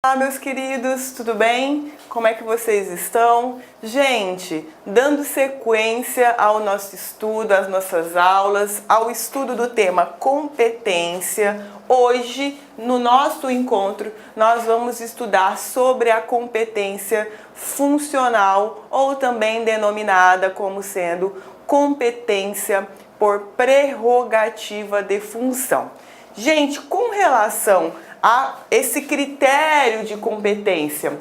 Olá, meus queridos, tudo bem? Como é que vocês estão? Gente, dando sequência ao nosso estudo, às nossas aulas, ao estudo do tema competência, hoje, no nosso encontro, nós vamos estudar sobre a competência funcional, ou também denominada como sendo competência por prerrogativa de função. Gente, com relação a esse critério de competência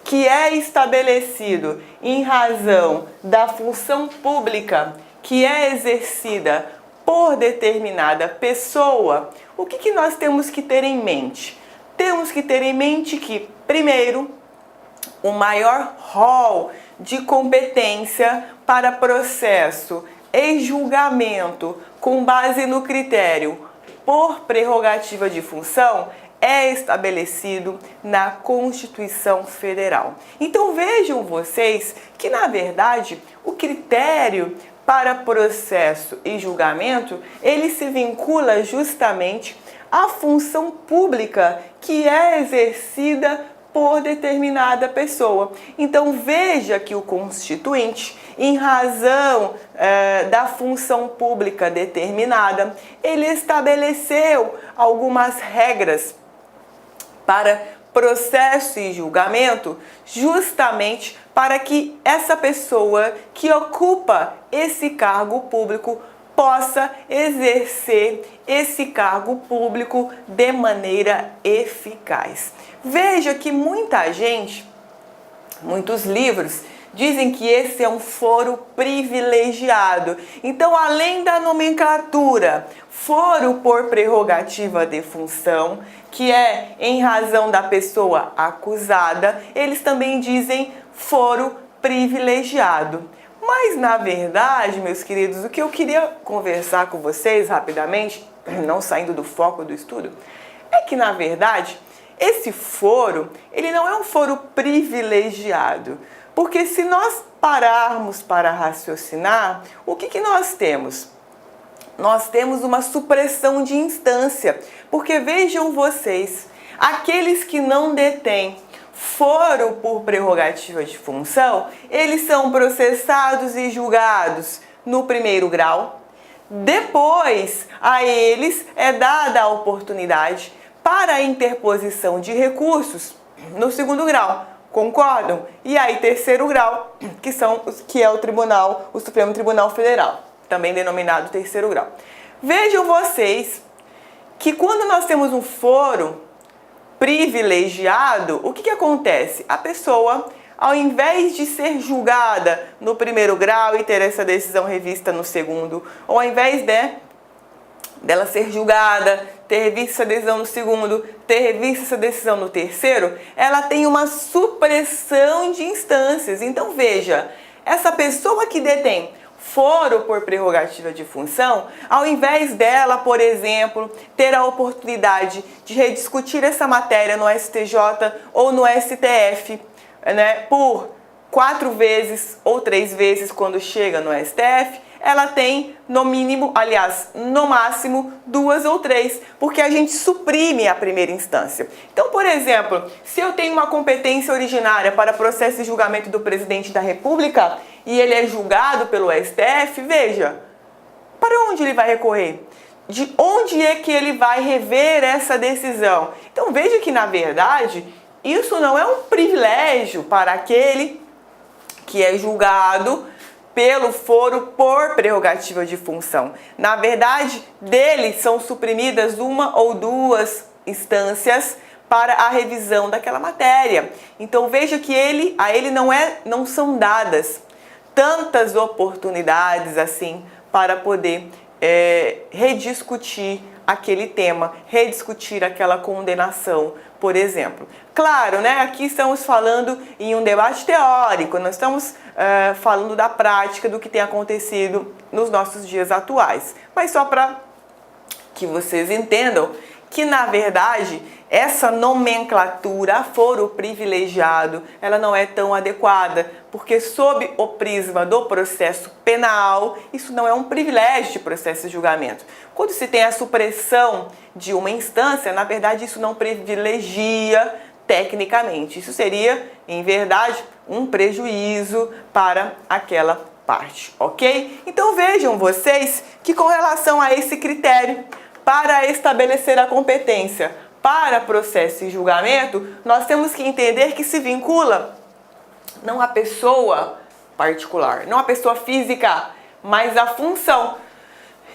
que é estabelecido em razão da função pública que é exercida por determinada pessoa, o que nós temos que ter em mente? Temos que ter em mente que, primeiro, o maior rol de competência para processo e julgamento com base no critério por prerrogativa de função é estabelecido na Constituição Federal. Então vejam vocês que, na verdade, o critério para processo e julgamento, ele se vincula justamente à função pública que é exercida por determinada pessoa. Então veja que o Constituinte, em razão da função pública determinada, ele estabeleceu algumas regras para processo e julgamento, justamente para que essa pessoa que ocupa esse cargo público possa exercer esse cargo público de maneira eficaz. Veja que muita gente, muitos livros, dizem que esse é um foro privilegiado. Então, além da nomenclatura, foro por prerrogativa de função, que é em razão da pessoa acusada, eles também dizem foro privilegiado. Mas, na verdade, meus queridos, o que eu queria conversar com vocês rapidamente, não saindo do foco do estudo, é que, na verdade, esse foro, ele não é um foro privilegiado. Porque se nós pararmos para raciocinar, o que nós temos? Nós temos uma supressão de instância. Porque vejam vocês, aqueles que não detêm foro por prerrogativa de função, eles são processados e julgados no primeiro grau. Depois, a eles é dada a oportunidade para a interposição de recursos no segundo grau. Concordam? E aí, terceiro grau, que é o Supremo Tribunal Federal, também denominado terceiro grau. Vejam vocês que quando nós temos um foro privilegiado, o que acontece? A pessoa, ao invés de ser julgada no primeiro grau e ter essa decisão revista no segundo, ou ao invés dela ser julgada, ter revisto essa decisão no segundo, ter revisto essa decisão no terceiro, ela tem uma supressão de instâncias. Então veja, essa pessoa que detém foro por prerrogativa de função, ao invés dela, por exemplo, ter a oportunidade de rediscutir essa matéria no STJ ou no STF, né, por 4 vezes ou 3 vezes quando chega no STF, ela tem no mínimo, aliás, no máximo 2 ou 3, porque a gente suprime a primeira instância. Então, por exemplo, se eu tenho uma competência originária para processo e julgamento do presidente da República e ele é julgado pelo STF, veja, para onde ele vai recorrer? De onde é que ele vai rever essa decisão? Então, veja que, na verdade, isso não é um privilégio para aquele que é julgado pelo foro por prerrogativa de função. Na verdade, dele são suprimidas 1 ou 2 instâncias para a revisão daquela matéria. Então veja que a ele não são dadas tantas oportunidades assim para poder rediscutir aquele tema, rediscutir aquela condenação, por exemplo. Claro, né? Aqui estamos falando em um debate teórico, nós estamos falando da prática, do que tem acontecido nos nossos dias atuais. Mas só para que vocês entendam que, na verdade, essa nomenclatura, foro privilegiado, ela não é tão adequada, porque sob o prisma do processo penal, isso não é um privilégio de processo e julgamento. Quando se tem a supressão de uma instância, na verdade, isso não privilegia tecnicamente. Isso seria, em verdade, um prejuízo para aquela parte, ok? Então vejam vocês que com relação a esse critério para estabelecer a competência para processo e julgamento, nós temos que entender que se vincula não a pessoa particular, não a pessoa física, mas a função.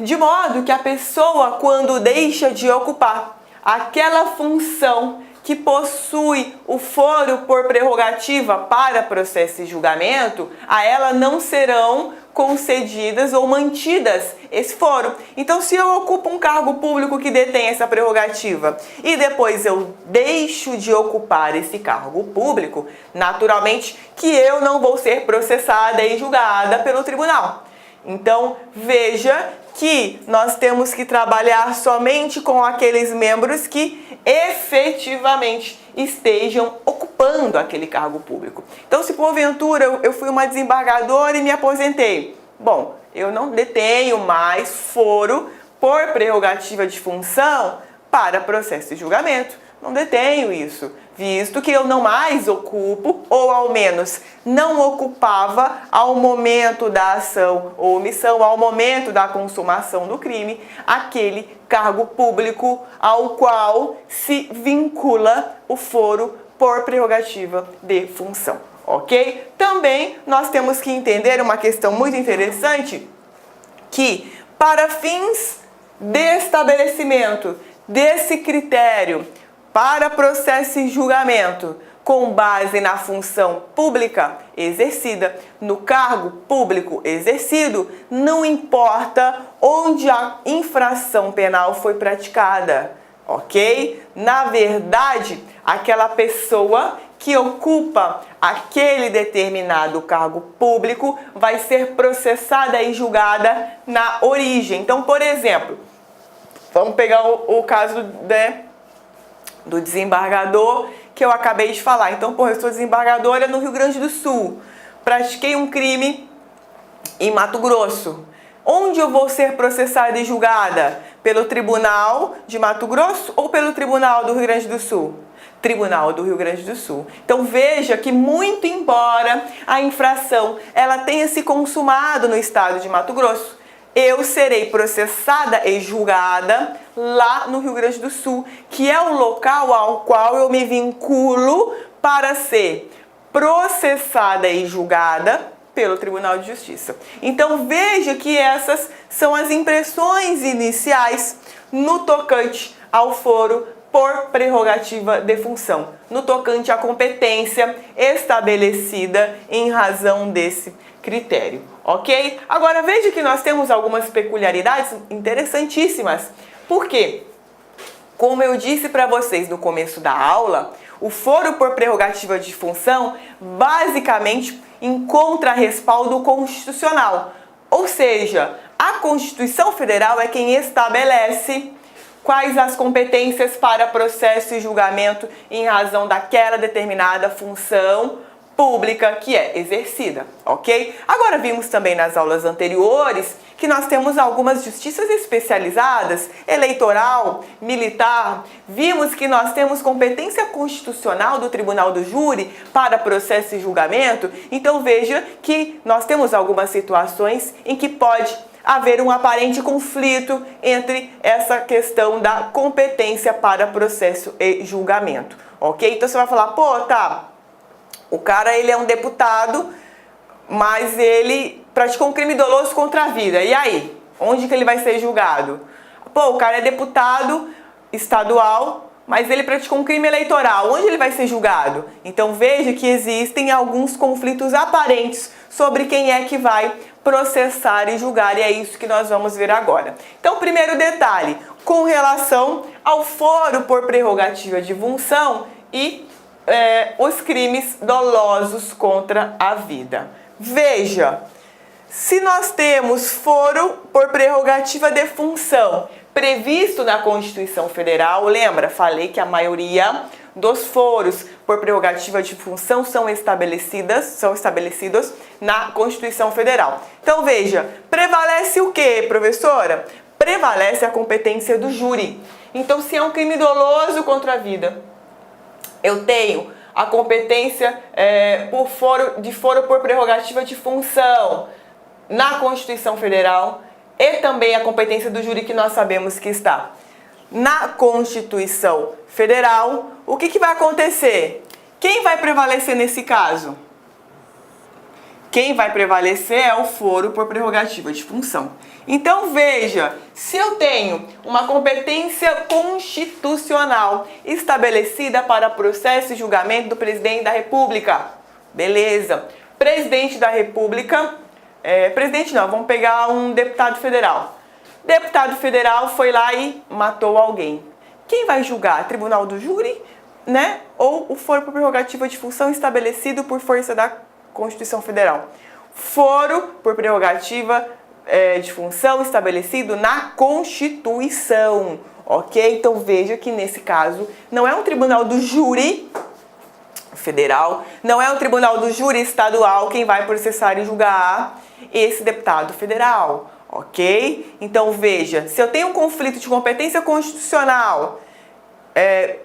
De modo que a pessoa, quando deixa de ocupar aquela função que possui o foro por prerrogativa para processo e julgamento, a ela não serão concedidas ou mantidas esse foro. Então, se eu ocupo um cargo público que detém essa prerrogativa e depois eu deixo de ocupar esse cargo público, naturalmente que eu não vou ser processada e julgada pelo tribunal. Então, veja que nós temos que trabalhar somente com aqueles membros que efetivamente estejam ocupando aquele cargo público. Então, se porventura eu fui uma desembargadora e me aposentei, bom, eu não detenho mais foro por prerrogativa de função para processo e julgamento. Não detenho isso, visto que eu não mais ocupo, ou ao menos não ocupava ao momento da ação ou omissão, ao momento da consumação do crime, aquele cargo público ao qual se vincula o foro por prerrogativa de função, ok? Também nós temos que entender uma questão muito interessante, que para fins de estabelecimento desse critério para processo e julgamento com base na função pública exercida, no cargo público exercido, não importa onde a infração penal foi praticada, ok? Na verdade, aquela pessoa que ocupa aquele determinado cargo público vai ser processada e julgada na origem. Então, por exemplo, vamos pegar o caso do desembargador que eu acabei de falar. Então, eu sou desembargadora no Rio Grande do Sul. Pratiquei um crime em Mato Grosso. Onde eu vou ser processada e julgada? Pelo Tribunal de Mato Grosso ou pelo Tribunal do Rio Grande do Sul? Tribunal do Rio Grande do Sul. Então veja que, muito embora a infração ela tenha se consumado no estado de Mato Grosso, eu serei processada e julgada lá no Rio Grande do Sul, que é o local ao qual eu me vinculo para ser processada e julgada pelo Tribunal de Justiça. Então veja que essas são as impressões iniciais no tocante ao foro por prerrogativa de função, no tocante à competência estabelecida em razão desse critério, ok? Agora veja que nós temos algumas peculiaridades interessantíssimas. Por quê? Como eu disse para vocês no começo da aula, o foro por prerrogativa de função basicamente encontra respaldo constitucional, ou seja, a Constituição Federal é quem estabelece quais as competências para processo e julgamento em razão daquela determinada função pública que é exercida, ok? Agora vimos também nas aulas anteriores que nós temos algumas justiças especializadas, eleitoral, militar. Vimos que nós temos competência constitucional do Tribunal do Júri para processo e julgamento. Então veja que nós temos algumas situações em que pode haver um aparente conflito entre essa questão da competência para processo e julgamento, ok? Então você vai falar, pô, tá, o cara ele é um deputado, mas ele praticou um crime doloso contra a vida. E aí? Onde que ele vai ser julgado? Pô, o cara é deputado estadual, mas ele praticou um crime eleitoral. Onde ele vai ser julgado? Então veja que existem alguns conflitos aparentes sobre quem é que vai processar e julgar, e é isso que nós vamos ver agora. Então, primeiro detalhe, com relação ao foro por prerrogativa de função e os crimes dolosos contra a vida. Veja, se nós temos foro por prerrogativa de função previsto na Constituição Federal, lembra? Falei que a maioria dos foros por prerrogativa de função são estabelecidos na Constituição Federal. Então veja, prevalece o quê, professora? Prevalece a competência do júri. Então, se é um crime doloso contra a vida, eu tenho a competência de foro por prerrogativa de função na Constituição Federal e também a competência do júri que nós sabemos que está na Constituição Federal. O que vai acontecer? Quem vai prevalecer nesse caso? Quem vai prevalecer é o foro por prerrogativa de função. Então veja, se eu tenho uma competência constitucional estabelecida para processo e julgamento do presidente da República, beleza. Presidente da República, presidente não, vamos pegar um deputado federal. Deputado federal foi lá e matou alguém. Quem vai julgar? Tribunal do Júri, né? Ou o foro por prerrogativa de função estabelecido por força da Constituição Federal. Foro por prerrogativa de função estabelecido na Constituição, ok? Então veja que nesse caso não é um tribunal do júri federal, não é um tribunal do júri estadual quem vai processar e julgar esse deputado federal, ok? Então veja, se eu tenho um conflito de competência constitucional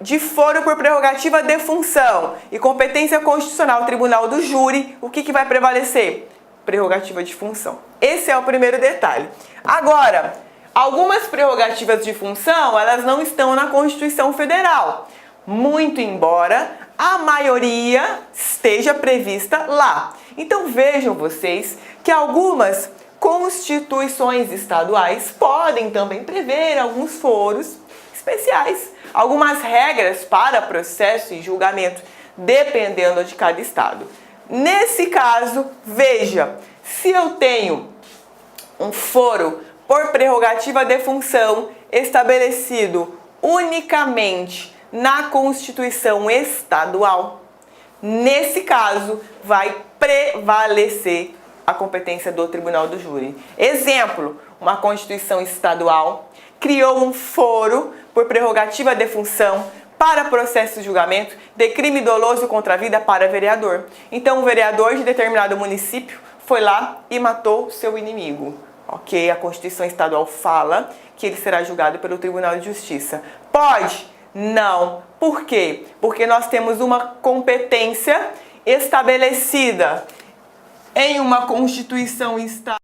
de foro por prerrogativa de função e competência constitucional, tribunal do júri, o que vai prevalecer? Prerrogativa de função. Esse é o primeiro detalhe. Agora, algumas prerrogativas de função, elas não estão na Constituição Federal, muito embora a maioria esteja prevista lá. Então vejam vocês que algumas constituições estaduais podem também prever alguns foros especiais, algumas regras para processo e julgamento, dependendo de cada estado. Nesse caso, veja, se eu tenho um foro por prerrogativa de função estabelecido unicamente na Constituição Estadual, nesse caso vai prevalecer a competência do Tribunal do Júri. Exemplo, uma Constituição Estadual criou um foro por prerrogativa de função para processo de julgamento de crime doloso contra a vida para vereador. Então, o vereador de determinado município foi lá e matou seu inimigo. Ok? A Constituição Estadual fala que ele será julgado pelo Tribunal de Justiça. Pode? Não. Por quê? Porque nós temos uma competência estabelecida em uma Constituição Estadual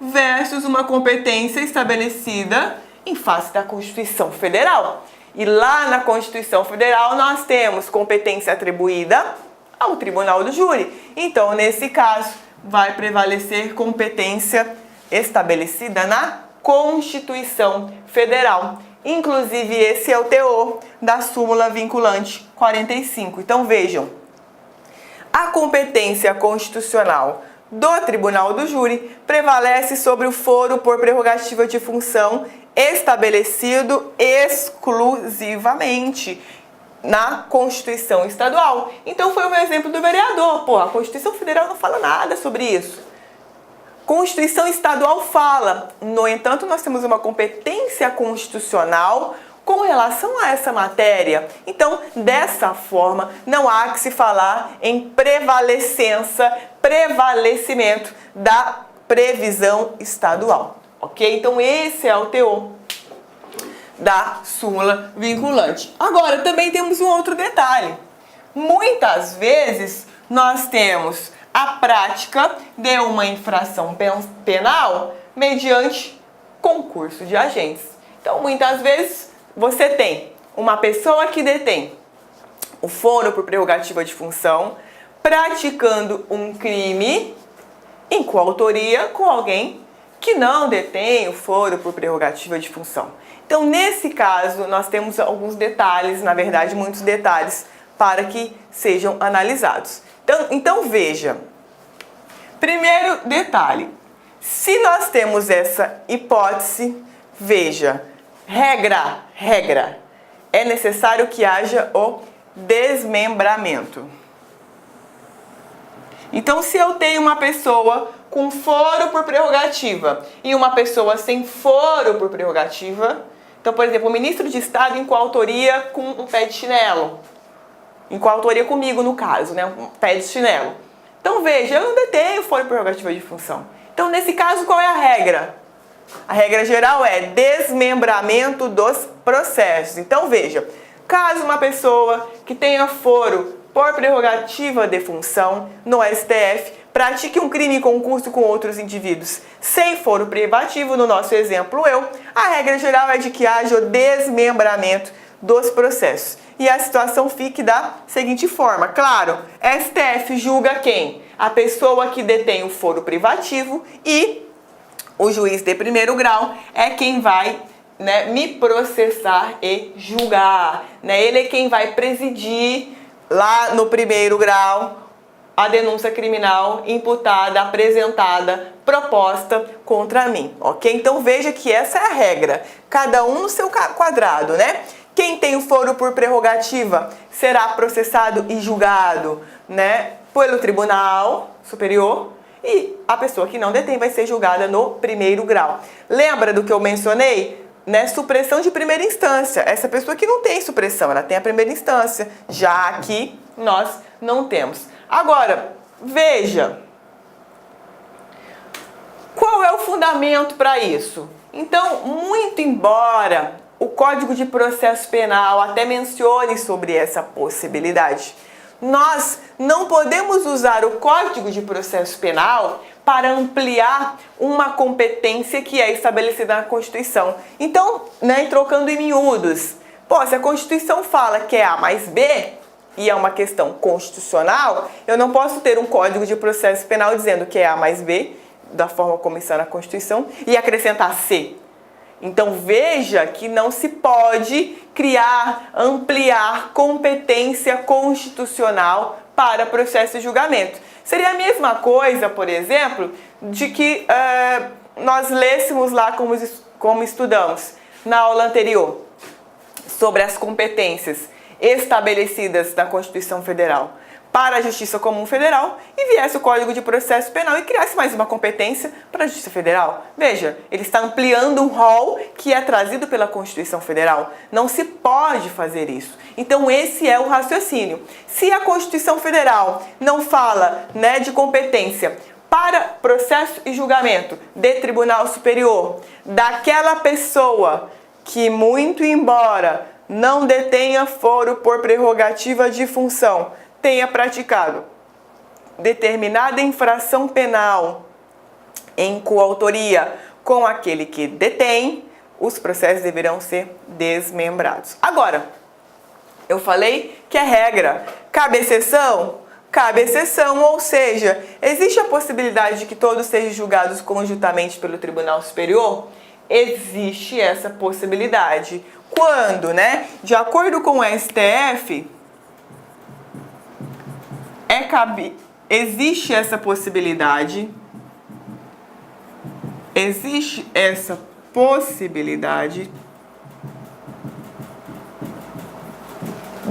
versus uma competência estabelecida em face da Constituição Federal. E lá na Constituição Federal nós temos competência atribuída ao Tribunal do Júri. Então, nesse caso, vai prevalecer competência estabelecida na Constituição Federal. Inclusive, esse é o teor da súmula vinculante 45. Então, vejam, a competência constitucional do Tribunal do Júri prevalece sobre o foro por prerrogativa de função estabelecido exclusivamente na Constituição Estadual. Então foi o meu exemplo do vereador. Pô, a Constituição Federal não fala nada sobre isso. Constituição Estadual fala. No entanto, nós temos uma competência constitucional com relação a essa matéria. Então, dessa forma, não há que se falar em prevalecimento da previsão estadual. Ok? Então, esse é o teor da súmula vinculante. Agora, também temos um outro detalhe. Muitas vezes, nós temos a prática de uma infração penal mediante concurso de agentes. Então, muitas vezes, você tem uma pessoa que detém o foro por prerrogativa de função praticando um crime em coautoria com alguém que não detém o foro por prerrogativa de função. Então, nesse caso, nós temos alguns detalhes, na verdade, muitos detalhes, para que sejam analisados. Então veja, primeiro detalhe, se nós temos essa hipótese, veja, regra, é necessário que haja o desmembramento. Então, se eu tenho uma pessoa com foro por prerrogativa e uma pessoa sem foro por prerrogativa, então, por exemplo, o ministro de Estado em coautoria com um pé de chinelo, em coautoria comigo, no caso, né, um pé de chinelo. Então, veja, eu não detenho foro por prerrogativa de função. Então, nesse caso, qual é a regra? A regra geral é desmembramento dos processos. Então, veja, Caso uma pessoa que tenha foro por prerrogativa de função no STF pratique um crime em concurso com outros indivíduos sem foro privativo, no nosso exemplo a regra geral é de que haja o desmembramento dos processos. E a situação fique da seguinte forma, claro, STF julga quem? A pessoa que detém o foro privativo e o juiz de primeiro grau é quem vai me processar e julgar. Ele é quem vai presidir lá no primeiro grau a denúncia criminal imputada, apresentada, proposta contra mim, ok? Então veja que essa é a regra, cada um no seu quadrado, Quem tem o foro por prerrogativa será processado e julgado, pelo Tribunal Superior, e a pessoa que não detém vai ser julgada no primeiro grau. Lembra do que eu mencionei? Supressão de primeira instância. Essa pessoa que não tem supressão, ela tem a primeira instância. Já aqui nós não temos. Agora, veja. Qual é o fundamento para isso? Então, muito embora o Código de Processo Penal até mencione sobre essa possibilidade, nós não podemos usar o Código de Processo Penal para ampliar uma competência que é estabelecida na Constituição. Então, trocando em miúdos, se a Constituição fala que é A mais B, e é uma questão constitucional, eu não posso ter um Código de Processo Penal dizendo que é A mais B, da forma como está na Constituição, e acrescentar C. Então veja que não se pode criar, ampliar competência constitucional para processo e julgamento. Seria a mesma coisa, por exemplo, de que nós lêssemos lá como estudamos na aula anterior sobre as competências estabelecidas na Constituição Federal para a Justiça Comum Federal e viesse o Código de Processo Penal e criasse mais uma competência para a Justiça Federal. Veja, ele está ampliando um rol que é trazido pela Constituição Federal. Não se pode fazer isso. Então esse é o raciocínio. Se a Constituição Federal não fala de competência para processo e julgamento de Tribunal Superior daquela pessoa que, muito embora não detenha foro por prerrogativa de função, tenha praticado determinada infração penal em coautoria com aquele que detém, os processos deverão ser desmembrados. Agora, eu falei que é regra. Cabe exceção? Cabe exceção, ou seja, existe a possibilidade de que todos sejam julgados conjuntamente pelo Tribunal Superior? Existe essa possibilidade. Quando, de acordo com o STF, existe essa possibilidade,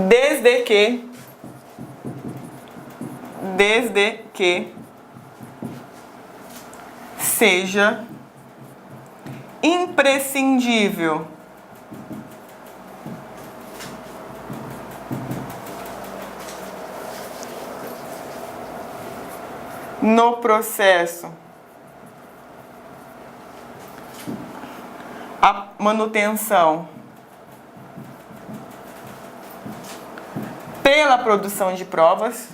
desde que seja imprescindível no processo a manutenção pela produção de provas.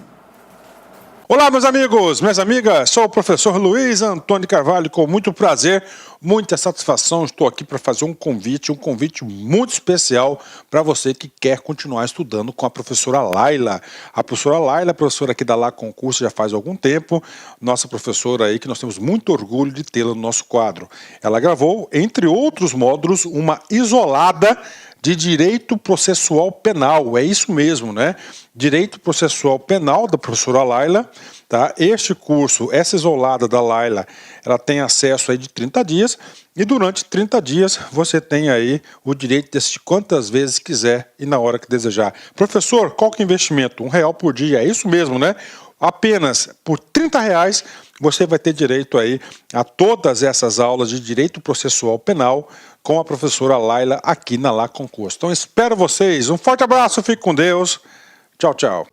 Olá, meus amigos, minhas amigas, sou o professor Luiz Antônio Carvalho, com muito prazer, muita satisfação, estou aqui para fazer um convite muito especial para você que quer continuar estudando com a professora Laila. A professora Laila, professora aqui da Lá Concurso já faz algum tempo, nossa professora aí que nós temos muito orgulho de tê-la no nosso quadro. Ela gravou, entre outros módulos, uma isolada de Direito Processual Penal, é isso mesmo, Direito Processual Penal, da professora Laila, tá? Este curso, essa isolada da Laila, ela tem acesso aí de 30 dias, e durante 30 dias você tem aí o direito de assistir quantas vezes quiser e na hora que desejar. Professor, qual que é o investimento? R$1 por dia, é isso mesmo, Apenas por R$30 você vai ter direito aí a todas essas aulas de Direito Processual Penal com a professora Laila aqui na Lá Concurso. Então espero vocês, um forte abraço, fique com Deus, tchau, tchau.